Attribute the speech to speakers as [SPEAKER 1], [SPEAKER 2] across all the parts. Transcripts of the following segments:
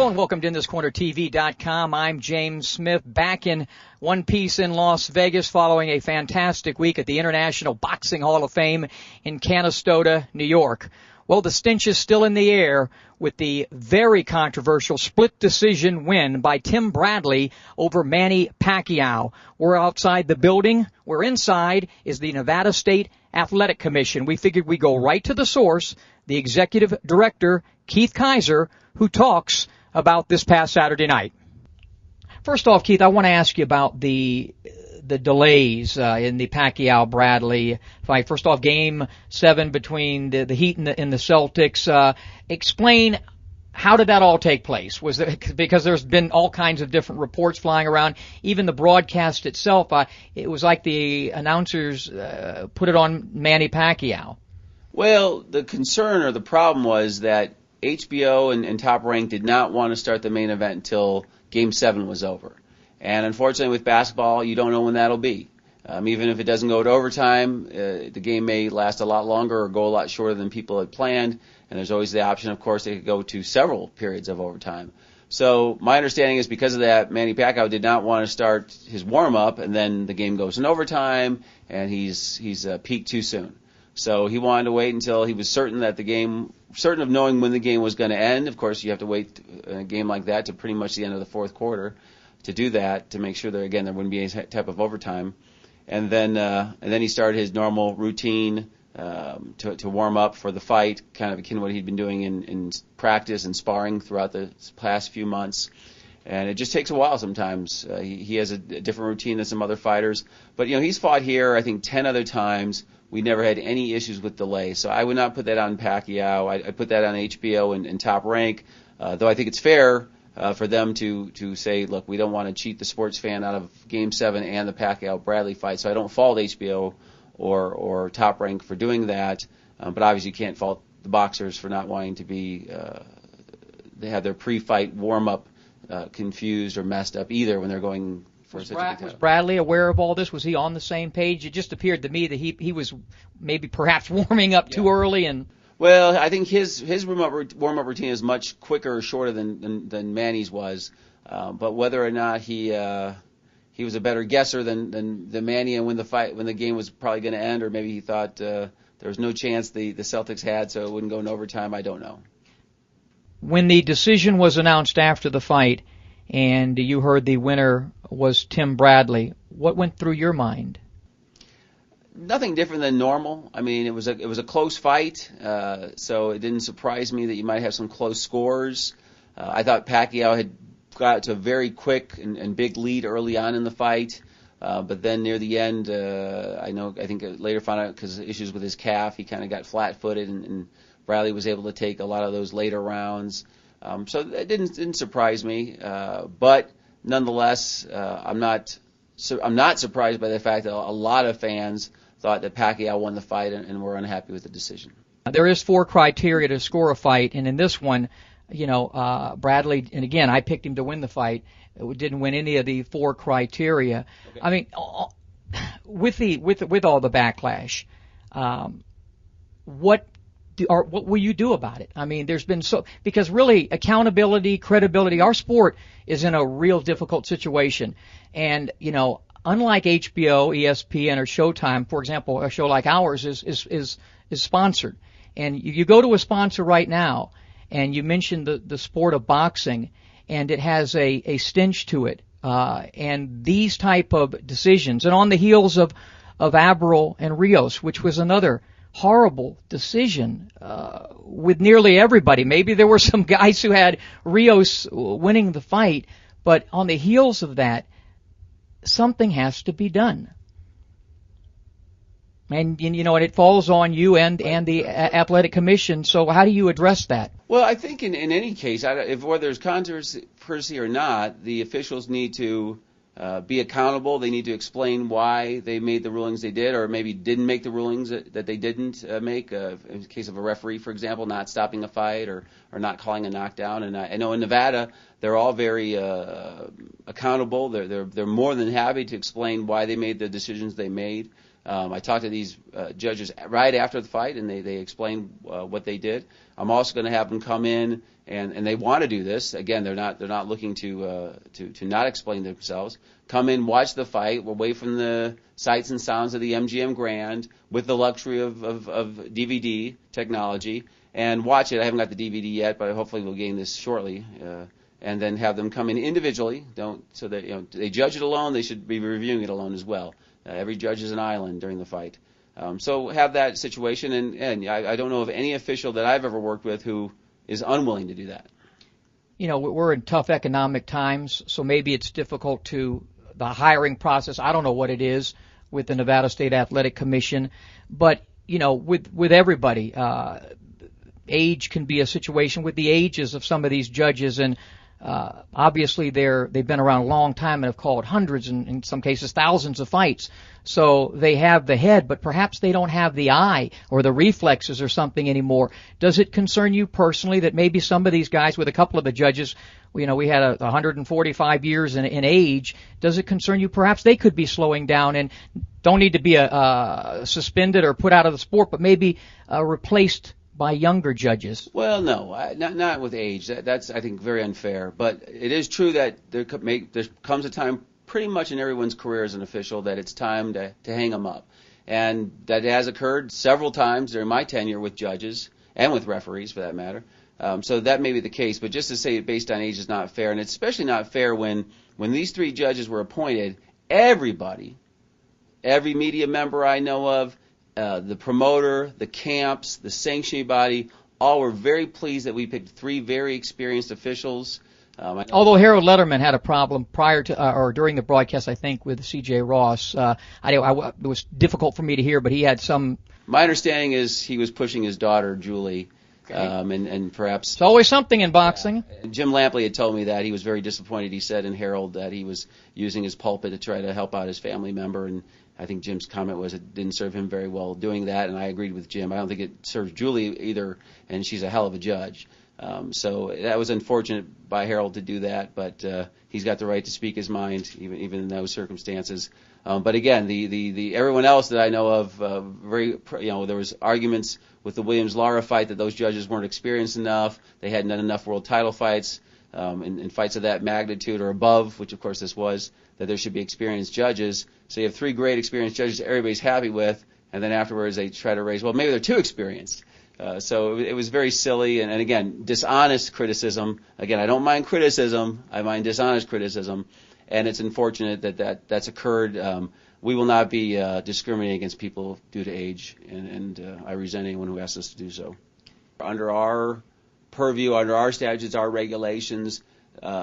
[SPEAKER 1] Hello and welcome to InThisCornerTV.com. I'm James Smith, back in one piece in Las Vegas following a fantastic week at the International Boxing Hall of Fame in Canastota, New York. Well, the stench is still in the air with the very controversial split decision win by Tim Bradley over Manny Pacquiao. We're outside the building. We're inside is the Nevada State Athletic Commission. We figured we'd go right to the source, the executive director, Keith Kizer, who talks about this past Saturday night. First off, Keith, I want to ask you about the delays in the Pacquiao-Bradley fight. First off, Game 7 between the Heat and the Celtics. Explain, how did that all take place? Was it because there's been all kinds of different reports flying around? Even the broadcast itself, it was like the announcers put it on Manny Pacquiao.
[SPEAKER 2] Well, the concern or the problem was that HBO and Top Rank did not want to start the main event until Game 7 was over. And unfortunately with basketball, you don't know when that'll be. Even if it doesn't go to overtime, the game may last a lot longer or go a lot shorter than people had planned. And there's always the option, of course, it could go to several periods of overtime. So my understanding is because of that, Manny Pacquiao did not want to start his warm-up, and then the game goes in overtime, and he's peaked too soon. So he wanted to wait until he was certain of knowing when the game was going to end. Of course, you have to wait in a game like that to pretty much the end of the fourth quarter to do that, to make sure that, again, there wouldn't be any type of overtime. And then he started his normal routine to warm up for the fight, kind of akin to what he'd been doing in practice and sparring throughout the past few months. And it just takes a while sometimes. He has a different routine than some other fighters. But, he's fought here, I think, 10 other times. We never had any issues with delay. So I would not put that on Pacquiao. I put that on HBO and Top Rank, though I think it's fair for them to say, look, we don't want to cheat the sports fan out of Game 7 and the Pacquiao-Bradley fight. So I don't fault HBO or Top Rank for doing that. But obviously you can't fault the boxers for not wanting to they have their pre-fight warm-up confused or messed up either when they're going for such a big title.
[SPEAKER 1] Was Bradley aware of all this? Was he on the same page? It just appeared to me that he was maybe perhaps warming up too early. And
[SPEAKER 2] well, I think his warm-up routine is much quicker or shorter than Manny's was. But whether or not he was a better guesser than Manny and when the game was probably going to end, or maybe he thought there was no chance the Celtics had, so it wouldn't go in overtime, I don't know.
[SPEAKER 1] When the decision was announced after the fight and you heard the winner was Tim Bradley, what went through your mind?
[SPEAKER 2] Nothing different than normal. I mean, it was a close fight, so it didn't surprise me that you might have some close scores. I thought Pacquiao had got to a very quick and big lead early on in the fight, but then near the end, I think later found out because of issues with his calf, he kind of got flat-footed, and Bradley was able to take a lot of those later rounds. So it didn't surprise me, but nonetheless, I'm not surprised by the fact that a lot of fans thought that Pacquiao won the fight and were unhappy with the decision.
[SPEAKER 1] There is 4 criteria to score a fight, and in this one, Bradley, and again, I picked him to win the fight, didn't win any of the 4 criteria. Okay. I mean, with all the backlash, what will you do about it? I mean, there's been because really accountability, credibility, our sport is in a real difficult situation. And, unlike HBO, ESPN, or Showtime, for example, a show like ours is sponsored. And you go to a sponsor right now and you mention the sport of boxing and it has a stench to it. And these type of decisions, and on the heels of Abril and Rios, which was another horrible decision with nearly everybody. Maybe there were some guys who had Rios winning the fight, but on the heels of that, something has to be done. And it falls on you and the athletic commission. So how do you address that?
[SPEAKER 2] Well, I think in any case, whether there's controversy or not, the officials need to be accountable. They need to explain why they made the rulings they did, or maybe didn't make the rulings that they didn't make. In the case of a referee, for example, not stopping a fight or not calling a knockdown. And I know in Nevada, they're all very accountable. They're more than happy to explain why they made the decisions they made. I talked to these judges right after the fight, and they explained what they did. I'm also going to have them come in, and they want to do this. Again, they're not looking to not explain themselves. Come in, watch the fight, away from the sights and sounds of the MGM Grand, with the luxury of DVD technology, and watch it. I haven't got the DVD yet, but hopefully we'll gain this shortly. And then have them come in individually. So that they judge it alone. They should be reviewing it alone as well. Every judge is an island during the fight. So have that situation, and I don't know of any official that I've ever worked with who is unwilling to do that.
[SPEAKER 1] We're in tough economic times, so maybe it's difficult the hiring process. I don't know what it is with the Nevada State Athletic Commission, but with everybody, age can be a situation with the ages of some of these judges, and obviously they've been around a long time and have called hundreds and in some cases thousands of fights. So they have the head, but perhaps they don't have the eye or the reflexes or something anymore. Does it concern you personally that maybe some of these guys, with a couple of the judges, we had 145 years in age, does it concern you perhaps they could be slowing down and don't need to be suspended or put out of the sport, but maybe replaced by younger judges?
[SPEAKER 2] Well, no, not with age. That's, I think, very unfair. But it is true that there comes a time pretty much in everyone's career as an official that it's time to hang them up. And that has occurred several times during my tenure with judges and with referees, for that matter. So that may be the case. But just to say it based on age is not fair, and it's especially not fair when these three judges were appointed, everybody, every media member I know of, the promoter, the camps, the sanctioning body, all were very pleased that we picked three very experienced officials.
[SPEAKER 1] Although Harold Letterman had a problem prior to or during the broadcast, I think, with C.J. Ross. It was difficult for me to hear, but he had some.
[SPEAKER 2] My understanding is he was pushing his daughter, Julie, and perhaps.
[SPEAKER 1] It's always something in boxing.
[SPEAKER 2] Jim Lampley had told me that he was very disappointed. He said in Harold that he was using his pulpit to try to help out his family member, and I think Jim's comment was it didn't serve him very well doing that, and I agreed with Jim. I don't think it serves Julie either, and she's a hell of a judge. So that was unfortunate by Harold to do that, but he's got the right to speak his mind even in those circumstances. But again, the everyone else that I know of, there was arguments with the Williams-Lara fight that those judges weren't experienced enough. They hadn't done enough world title fights, in fights of that magnitude or above, which of course this was, that there should be experienced judges. So you have three great experienced judges that everybody's happy with, and then afterwards they try to raise, well, maybe they're too experienced. So it was very silly, and again, dishonest criticism. Again, I don't mind criticism. I mind dishonest criticism, and it's unfortunate that's occurred. We will not be discriminating against people due to age, and I resent anyone who asks us to do so. Under our purview, under our statutes, our regulations,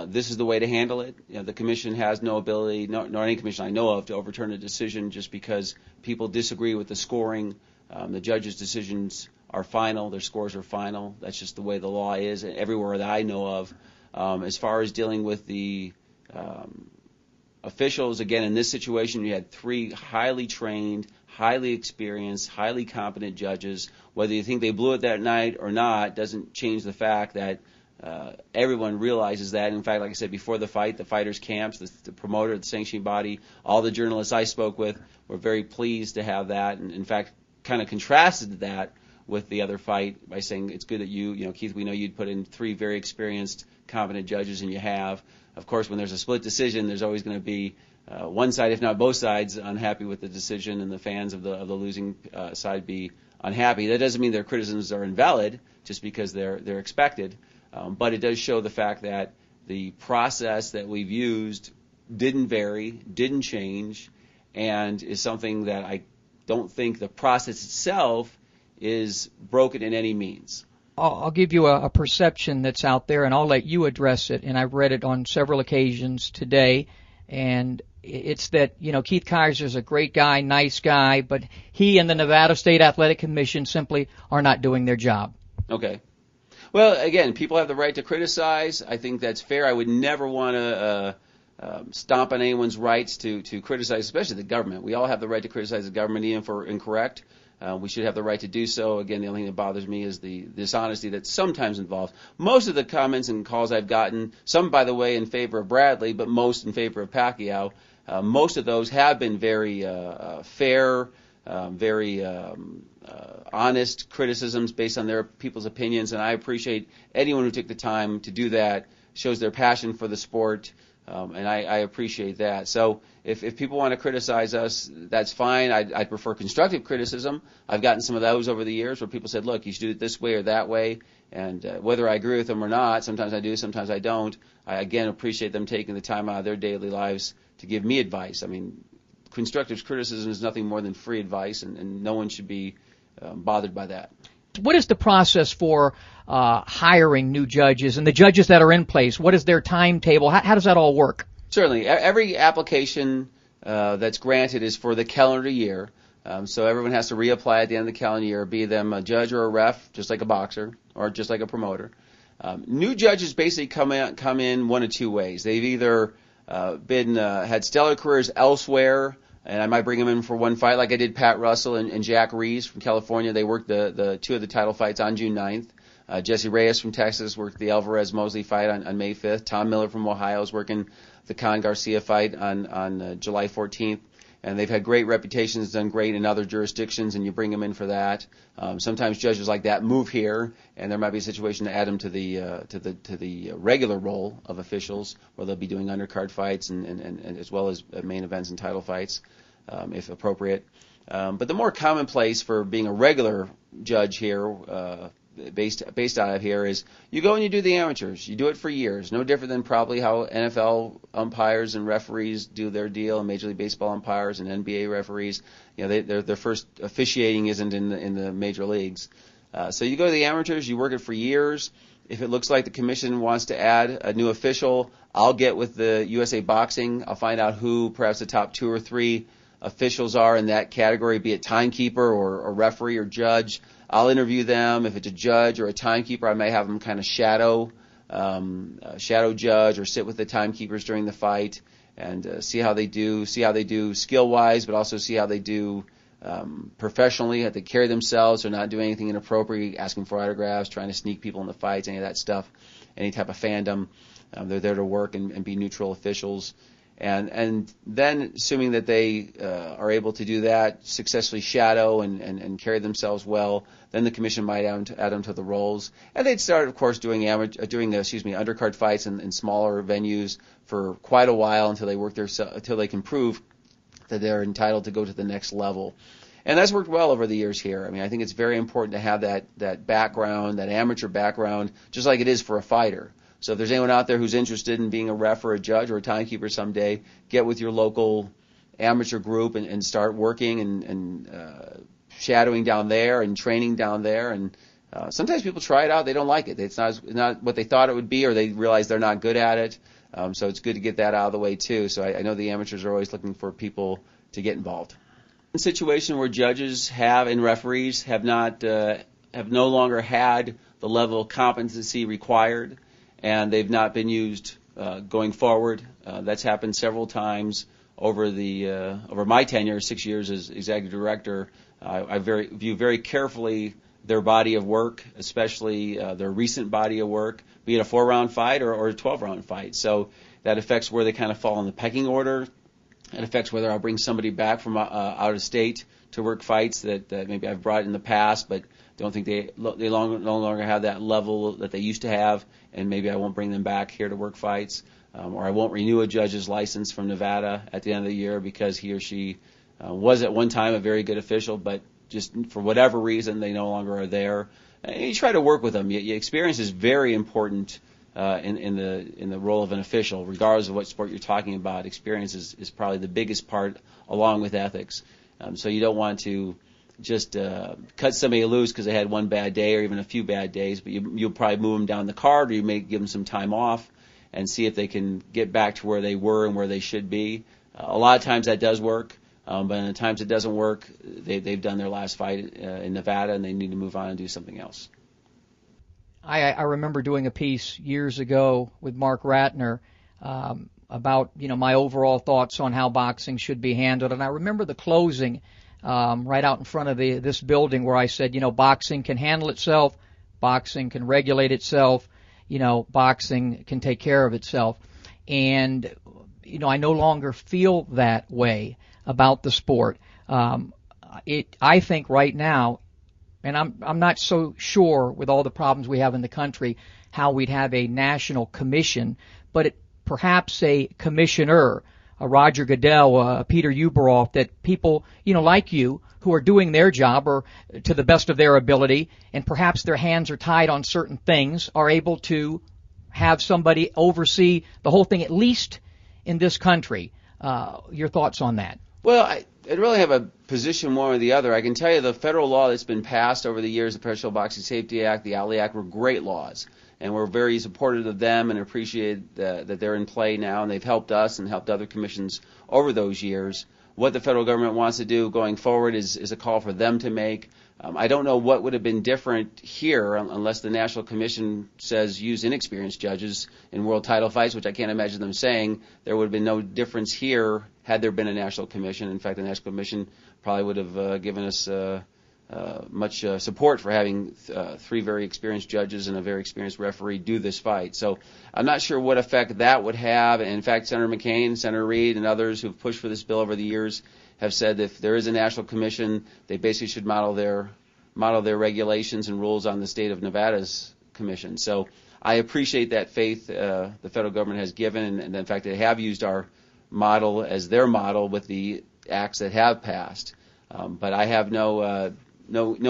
[SPEAKER 2] this is the way to handle it. The commission has no ability, nor any commission I know of, to overturn a decision just because people disagree with the scoring. The judges' decisions are final. Their scores are final. That's just the way the law is everywhere that I know of. As far as dealing with the officials, again, in this situation, you had three highly trained, highly experienced, highly competent judges. Whether you think they blew it that night or not doesn't change the fact that everyone realizes that. In fact, like I said, before the fight, the fighters' camps, the promoter, the sanctioning body, all the journalists I spoke with were very pleased to have that, and in fact kind of contrasted that with the other fight by saying it's good that Keith, we know you'd put in three very experienced, competent judges, and you have. Of course, when there's a split decision, there's always going to be one side, if not both sides, unhappy with the decision, and the fans of the losing side be unhappy. That doesn't mean their criticisms are invalid, just because they're expected. But it does show the fact that the process that we've used didn't vary, didn't change, and is something that I don't think the process itself is broken in any means.
[SPEAKER 1] I'll give you a perception that's out there, and I'll let you address it. And I've read it on several occasions today, and it's that, Keith Kizer's a great guy, nice guy, but he and the Nevada State Athletic Commission simply are not doing their job.
[SPEAKER 2] Okay. Well, again, people have the right to criticize. I think that's fair. I would never want to stomp on anyone's rights to criticize, especially the government. We all have the right to criticize the government, even if we're incorrect. We should have the right to do so. Again, the only thing that bothers me is the dishonesty that's sometimes involved. Most of the comments and calls I've gotten, some, by the way, in favor of Bradley, but most in favor of Pacquiao, most of those have been very fair, very honest criticisms based on their people's opinions, and I appreciate anyone who took the time to do that. Shows their passion for the sport, and I appreciate that. So if people want to criticize us, that's fine. I'd prefer constructive criticism. I've gotten some of those over the years where people said, look, you should do it this way or that way, and whether I agree with them or not, sometimes I do, sometimes I don't. I, again, appreciate them taking the time out of their daily lives to give me advice. I mean, constructive criticism is nothing more than free advice, and no one should be bothered by that.
[SPEAKER 1] What is the process for hiring new judges and the judges that are in place? What is their timetable? How does that all work?
[SPEAKER 2] Certainly. Every application that's granted is for the calendar year. So everyone has to reapply at the end of the calendar year, be them a judge or a ref, just like a boxer or just like a promoter. New judges basically come in one of two ways. They've either had stellar careers elsewhere, and I might bring them in for one fight, like I did Pat Russell and Jack Reese from California. They worked the two of the title fights on June 9th. Jesse Reyes from Texas worked the Alvarez-Mosley fight on May 5th. Tom Miller from Ohio is working the Khan-Garcia fight on July 14th. And they've had great reputations, done great in other jurisdictions, and you bring them in for that. Sometimes judges like that move here, and there might be a situation to add them to the regular role of officials, where they'll be doing undercard fights and as well as main events and title fights, if appropriate. But the more commonplace for being a regular judge here, based out of here, is you go and you do the amateurs. You do it for years. No different than probably how NFL umpires and referees do their deal, and Major League Baseball umpires and NBA referees. You know, their first officiating isn't in the major leagues. So you go to the amateurs. You work it for years. If it looks like the commission wants to add a new official, I'll get with the USA Boxing. I'll find out who perhaps the top 2 or 3 officials are in that category, be it timekeeper or referee or judge. I'll interview them. If it's a judge or a timekeeper, I may have them kind of shadow judge or sit with the timekeepers during the fight and see how they do skill-wise, but also see how they do professionally, how they carry themselves. They're not doing anything inappropriate, asking for autographs, trying to sneak people in the fights, any of that stuff, any type of fandom. They're there to work and be neutral officials. And then, assuming that they are able to do that, successfully shadow and carry themselves well, then the commission might add them to the roles. And they'd start, of course, doing undercard fights in smaller venues for quite a while until they can prove that they're entitled to go to the next level. And that's worked well over the years here. I mean, I think it's very important to have that background, that amateur background, just like it is for a fighter. So if there's anyone out there who's interested in being a ref or a judge or a timekeeper someday, get with your local amateur group and start working and shadowing down there and training down there. And sometimes people try it out. They don't like it. It's not what they thought it would be, or they realize they're not good at it. So it's good to get that out of the way, too. So I know the amateurs are always looking for people to get involved. In a situation where judges and referees have no longer had the level of competency required, and they've not been used going forward. That's happened several times over my tenure, 6 years as executive director. I view very carefully their body of work, especially their recent body of work, be it a 4-round fight or a 12-round fight. So that affects where they kind of fall in the pecking order. It affects whether I'll bring somebody back from out of state to work fights that maybe I've brought in the past, but don't think they no longer have that level that they used to have, and maybe I won't bring them back here to work fights, or I won't renew a judge's license from Nevada at the end of the year because he or she was at one time a very good official, but just for whatever reason they no longer are there. And you try to work with them. Experience is very important in the role of an official, regardless of what sport you're talking about. Experience is probably the biggest part, along with ethics. So you don't want to just cut somebody loose because they had one bad day or even a few bad days, but you'll probably move them down the card, or you may give them some time off and see if they can get back to where they were and where they should be. A lot of times that does work, but in the times it doesn't work, they've done their last fight in Nevada and they need to move on and do something else.
[SPEAKER 1] I remember doing a piece years ago with Mark Ratner about my overall thoughts on how boxing should be handled, and I remember the closing right out in front of this building where I said, boxing can handle itself, boxing can regulate itself, boxing can take care of itself. And, I no longer feel that way about the sport. I think right now, and I'm not so sure with all the problems we have in the country how we'd have a national commission, but perhaps a commissioner, a Roger Goodell, a Peter Uberoff, that people, like you, who are doing their job or to the best of their ability, and perhaps their hands are tied on certain things, are able to have somebody oversee the whole thing, at least in this country. Your thoughts on that?
[SPEAKER 2] Well, I really have a position one or the other. I can tell you the federal law that's been passed over the years, the Professional Boxing Safety Act, the Ali Act, were great laws. And we're very supportive of them and appreciate that they're in play now, and they've helped us and helped other commissions over those years. What the federal government wants to do going forward is a call for them to make. I don't know what would have been different here unless the National Commission says use inexperienced judges in world title fights, which I can't imagine them saying. There would have been no difference here had there been a National Commission. In fact, the National Commission probably would have given us much support for having three very experienced judges and a very experienced referee do this fight. So I'm not sure what effect that would have. And in fact, Senator McCain, Senator Reid, and others who've pushed for this bill over the years have said that if there is a national commission, they basically should model their regulations and rules on the state of Nevada's commission. So I appreciate that faith the federal government has given, and in fact they have used our model as their model with the acts that have passed. But I have no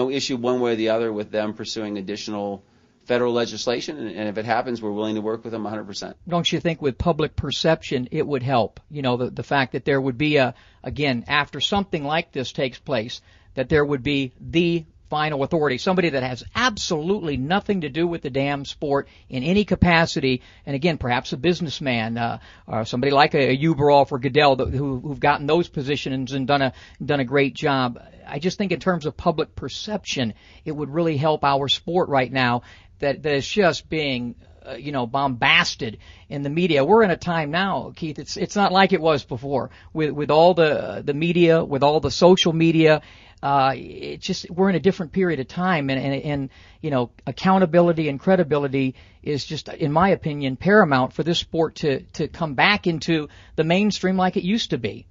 [SPEAKER 2] issue one way or the other with them pursuing additional federal legislation, and if it happens, we're willing to work with them 100%.
[SPEAKER 1] Don't you think with public perception it would help? The fact that there would be again, after something like this takes place, that there would be the final authority, somebody that has absolutely nothing to do with the damn sport in any capacity, and again, perhaps a businessman, or somebody like a Uberoff or Goodell who've gotten those positions and done a great job. I just think in terms of public perception, it would really help our sport right now that is just being bombasted in the media. We're in a time now, Keith, it's not like it was before with all the media, with all the social media. We're in a different period of time, and accountability and credibility is just, in my opinion, paramount for this sport to come back into the mainstream like it used to be.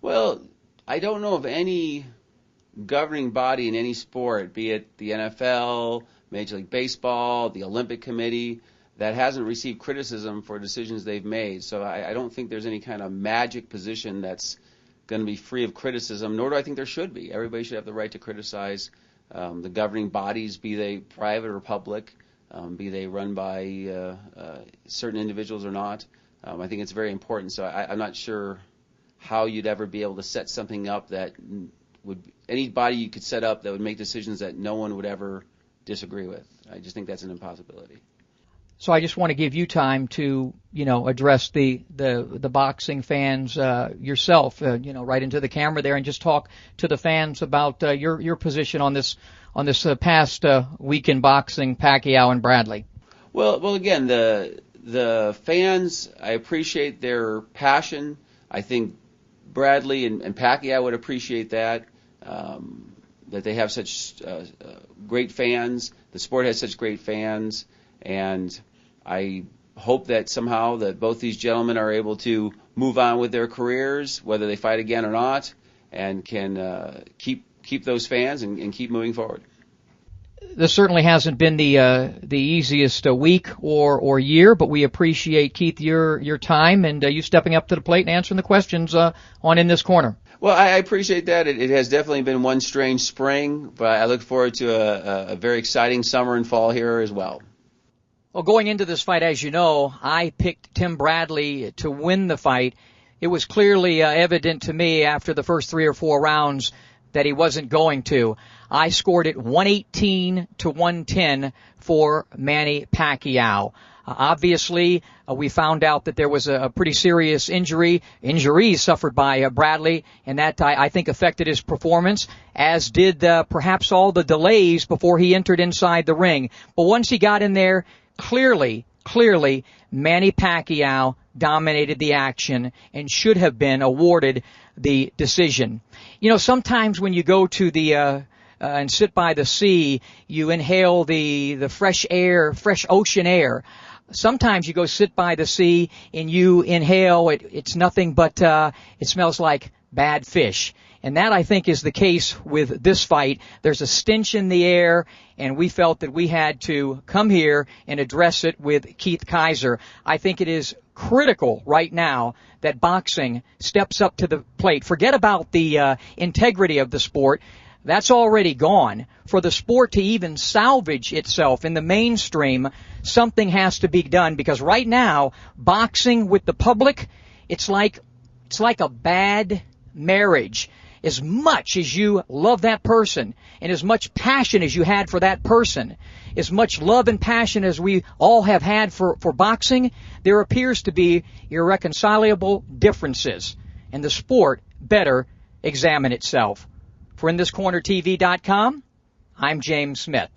[SPEAKER 2] Well, I don't know of any governing body in any sport, be it the NFL, Major League Baseball, the Olympic Committee, that hasn't received criticism for decisions they've made. So I don't think there's any kind of magic position that's going to be free of criticism, nor do I think there should be. Everybody should have the right to criticize the governing bodies, be they private or public, be they run by certain individuals or not. I think it's very important. So I'm not sure how you'd ever be able to set something up that would, any body you could set up that would make decisions that no one would ever disagree with. I just think that's an impossibility.
[SPEAKER 1] So I just want to give you time to, address the boxing fans yourself, right into the camera there, and just talk to the fans about your position on this past week in boxing, Pacquiao and Bradley.
[SPEAKER 2] Well, again, the fans, I appreciate their passion. I think Bradley and Pacquiao would appreciate that they have such great fans. The sport has such great fans, and I hope that somehow that both these gentlemen are able to move on with their careers, whether they fight again or not, and can keep those fans and keep moving forward.
[SPEAKER 1] This certainly hasn't been the easiest week or year, but we appreciate, Keith, your time and you stepping up to the plate and answering the questions on In This Corner.
[SPEAKER 2] Well, I appreciate that. It has definitely been one strange spring, but I look forward to a very exciting summer and fall here as well.
[SPEAKER 1] Well, going into this fight, as you know, I picked Tim Bradley to win the fight. It was clearly evident to me after the first 3 or 4 rounds that he wasn't going to. I scored it 118 to 110 for Manny Pacquiao. Obviously, we found out that there was a pretty serious injuries suffered by Bradley, and that I think affected his performance, as did perhaps all the delays before he entered inside the ring. But once he got in there, clearly, Manny Pacquiao dominated the action and should have been awarded the decision. Sometimes when you go to the and sit by the sea, you inhale the fresh air, fresh ocean air. Sometimes you go sit by the sea and you inhale it's nothing but it smells like bad fish. And that, I think, is the case with this fight. There's a stench in the air, and we felt that we had to come here and address it with Keith Kizer. I think it is critical right now that boxing steps up to the plate. Forget about the integrity of the sport. That's already gone. For the sport to even salvage itself in the mainstream, something has to be done, because right now, boxing with the public, it's like a bad marriage. As much as you love that person, and as much passion as you had for that person, as much love and passion as we all have had for boxing, there appears to be irreconcilable differences, and the sport better examine itself. For InThisCornerTV.com, I'm James Smith.